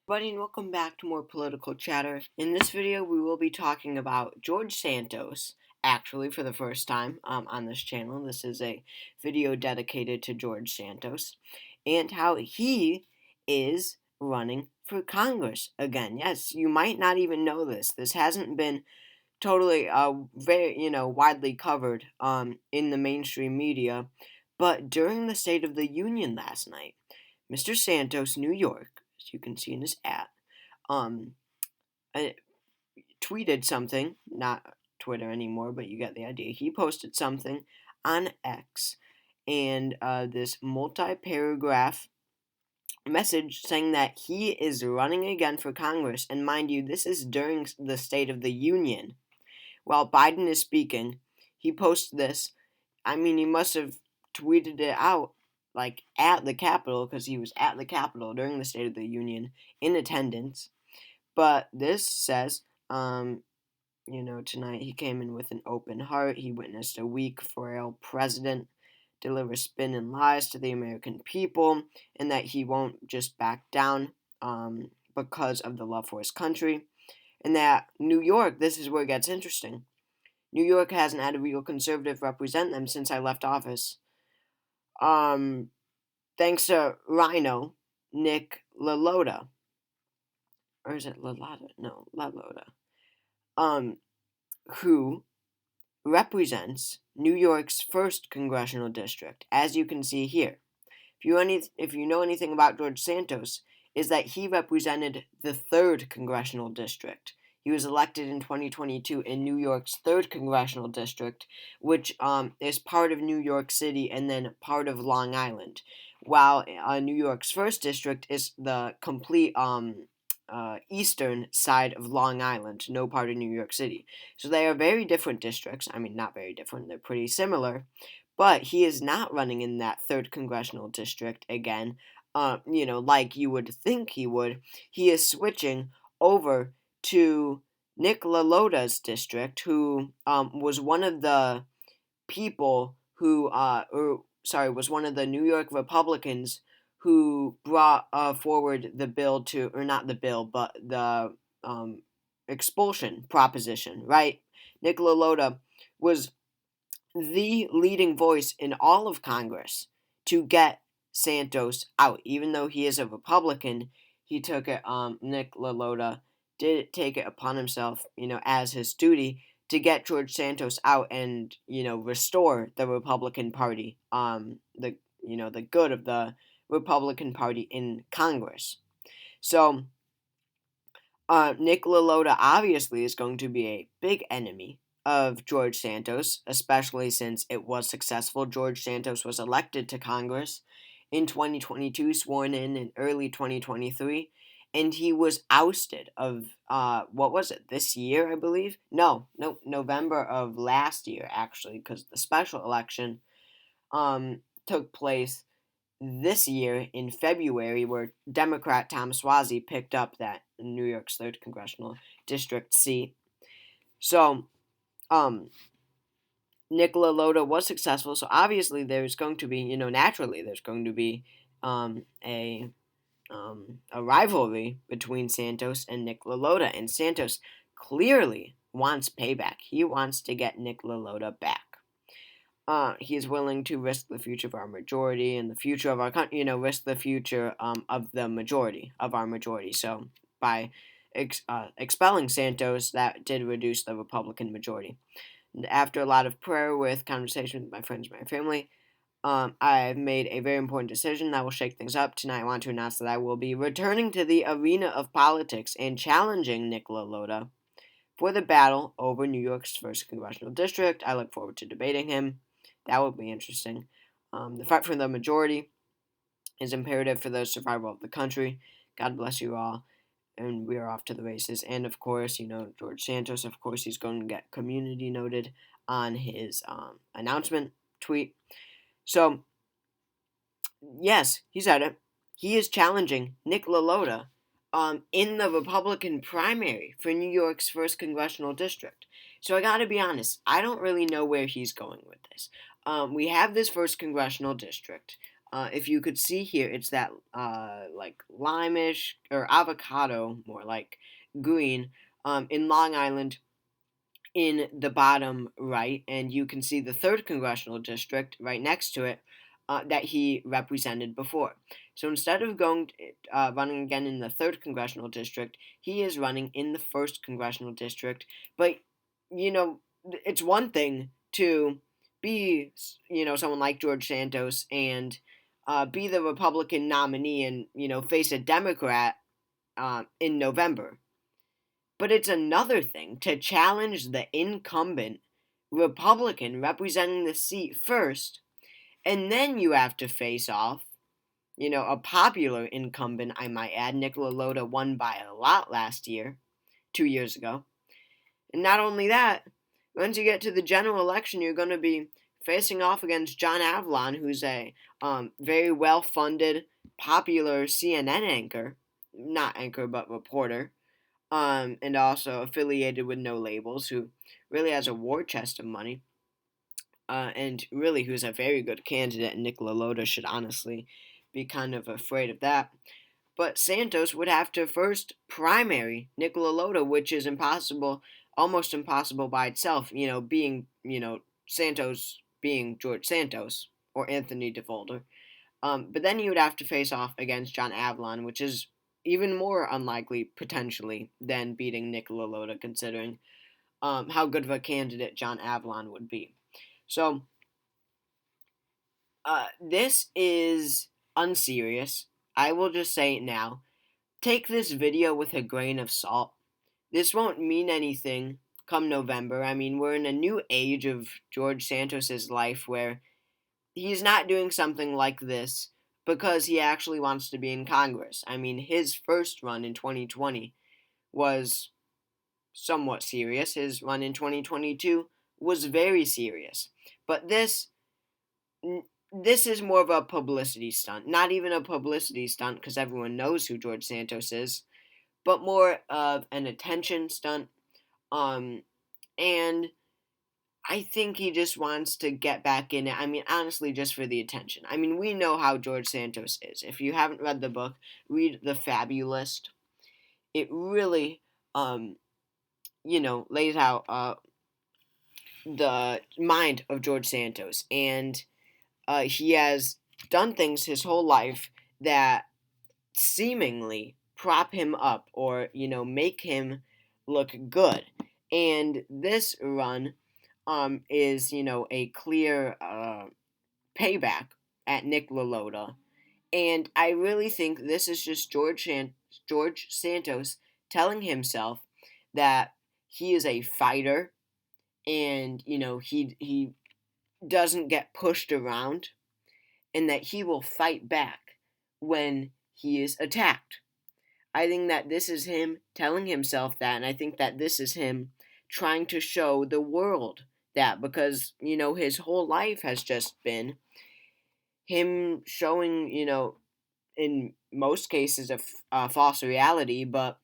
Everybody, and welcome back to more political chatter. In this video, we will be talking about George Santos, actually for the first time on this channel. This is a video dedicated to George Santos, and how he is running for Congress again. Yes, you might not even know this. This hasn't been totally very widely covered in the mainstream media, but during the State of the Union last night, Mr. Santos, New York, as you can see in his ad, um, uh, tweeted something, not Twitter anymore, but you get the idea. He posted something on X, and this multi-paragraph message saying that he is running again for Congress. And mind you, this is during the State of the Union. While Biden is speaking, he posts this. I mean, he must have tweeted it out like at the Capitol because he was at the Capitol during the State of the Union in attendance. But this says, tonight he came in with an open heart. He witnessed a weak, frail president deliver spin and lies to the American people, and that he won't just back down because of the love for his country. And that New York, this is where it gets interesting. New York hasn't had a real conservative represent them since I left office. Thanks to Rhino, Nick LaLota. Or is it LaLota? No, LaLota. Who represents New York's 1st congressional district, as you can see here. If you know anything about George Santos, is that he represented the 3rd congressional district. He was elected in 2022 in New York's 3rd congressional district, which is part of New York City and then part of Long Island, while New York's 1st district is the complete eastern side of Long Island, no part of New York City. So they are very different districts. I mean, not very different, they're pretty similar. But he is not running in that 3rd congressional district again, like you would think he would. He is switching over to Nick LaLota's district, who was one of the people who, was one of the New York Republicans who brought forward the bill to, or not the bill, but the expulsion proposition, right? Nick LaLota was the leading voice in all of Congress to get Santos out. Even though he is a Republican, he took it, Nick LaLota did take it upon himself, as his duty to get George Santos out and, restore the Republican Party, the good of the Republican Party in Congress. So, Nick LaLota obviously is going to be a big enemy of George Santos, especially since it was successful. George Santos was elected to Congress in 2022, sworn in early 2023, and he was ousted of, what was it, this year, I believe? No, November of last year, actually, because the special election took place this year in February, where Democrat Tom Suozzi picked up that New York's 3rd congressional district seat. So, Nick LaLota was successful, so obviously there's going to be, naturally there's going to be a rivalry between Santos and Nick LaLota, and Santos clearly wants payback. He wants to get Nick LaLota back. He is willing to risk the future of our majority and the future of our country, risk the future of the majority of our majority. So by expelling Santos, that did reduce the Republican majority. And after a lot of prayer with conversation with my friends and my family, I've made a very important decision that will shake things up. Tonight I want to announce that I will be returning to the arena of politics and challenging Nick LaLota for the battle over New York's 1st congressional district. I look forward to debating him. That would be interesting. The fight for the majority is imperative for the survival of the country. God bless you all. And we are off to the races. And of course, George Santos, of course, he's going to get community noted on his announcement tweet. So, yes, he said it. He is challenging Nick LaLota in the Republican primary for New York's 1st congressional district. So I gotta be honest, I don't really know where he's going with this. We have this 1st congressional district. if you could see here, it's that like limeish or avocado, more like green, in Long Island in the bottom right, and you can see the third congressional district right next to it that he represented before. So instead of running again in the third congressional district, he is running in the first congressional district. But you know, it's one thing to be someone like George Santos and be the Republican nominee and face a Democrat in November. But it's another thing to challenge the incumbent Republican representing the seat first, and then you have to face off, a popular incumbent, I might add. Nicola Lota won by a lot last year, 2 years ago. And not only that, once you get to the general election, you're going to be facing off against John Avlon, who's a very well funded, popular CNN anchor, not anchor, but reporter, and also affiliated with No Labels, who really has a war chest of money, and really who's a very good candidate. And Nicola Lota should honestly be kind of afraid of that. But Santos would have to first primary Nicola Lota, which is impossible, almost impossible by itself. Being Santos being George Santos or Anthony DeVolder. But then he would have to face off against John Avlon, which is even more unlikely, potentially, than beating Nicola Lota, considering how good of a candidate John Avlon would be. So, this is unserious. I will just say it now. Take this video with a grain of salt. This won't mean anything come November. I mean, we're in a new age of George Santos's life where he's not doing something like this because he actually wants to be in Congress. I mean, his first run in 2020 was somewhat serious. His run in 2022 was very serious. But this is more of a publicity stunt. Not even a publicity stunt because everyone knows who George Santos is, but more of an attention stunt. And I think he just wants to get back in it. I mean, honestly, just for the attention. I mean, we know how George Santos is. If you haven't read the book, read The Fabulist. It really, lays out the mind of George Santos. And he has done things his whole life that seemingly prop him up or, make him look good. And this run is, a clear payback at Nicola Lota. And I really think this is just George Santos telling himself that he is a fighter and, he doesn't get pushed around and that he will fight back when he is attacked. I think that this is him telling himself that, and I think that this is him trying to show the world that, because, his whole life has just been him showing, in most cases, a false reality, but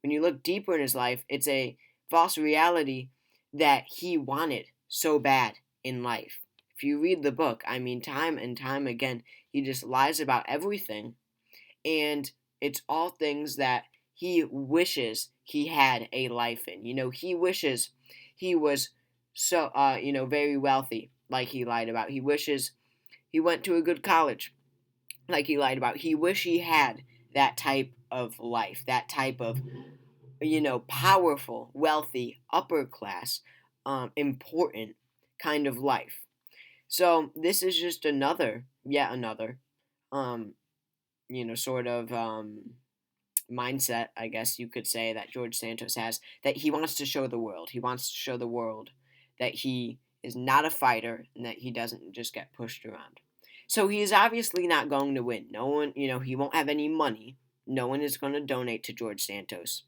when you look deeper in his life, it's a false reality that he wanted so bad in life. If you read the book, I mean, time and time again, he just lies about everything, and it's all things that he wishes he had a life in. He wishes he was so, very wealthy, like he lied about. He wishes he went to a good college, like he lied about. He wish he had that type of life, that type of, powerful, wealthy, upper class, important kind of life. So this is just yet another, sort of mindset, I guess you could say, that George Santos has, that he wants to show the world. He wants to show the world that he is not a fighter and that he doesn't just get pushed around. So he is obviously not going to win. No one, he won't have any money. No one is going to donate to George Santos.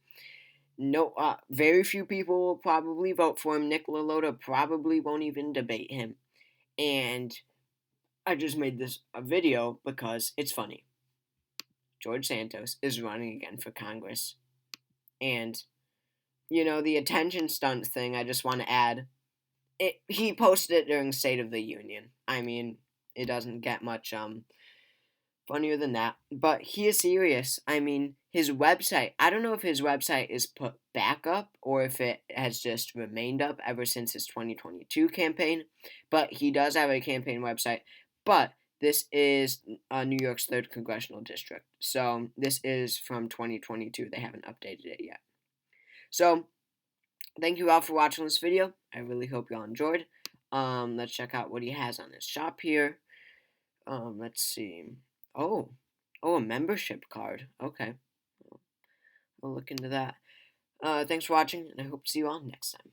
No, very few people will probably vote for him. Nicola Lota probably won't even debate him. And I just made this a video because it's funny. George Santos is running again for Congress. And, the attention stunt thing, I just want to add, he posted it during State of the Union. I mean, it doesn't get much funnier than that. But he is serious. I mean, his website, I don't know if his website is put back up or if it has just remained up ever since his 2022 campaign. But he does have a campaign website. But this is New York's 3rd congressional district. So this is from 2022. They haven't updated it yet. So thank you all for watching this video. I really hope you all enjoyed. Let's check out what he has on his shop here. Let's see. Oh, a membership card. Okay, I'll look into that. Thanks for watching, and I hope to see you all next time.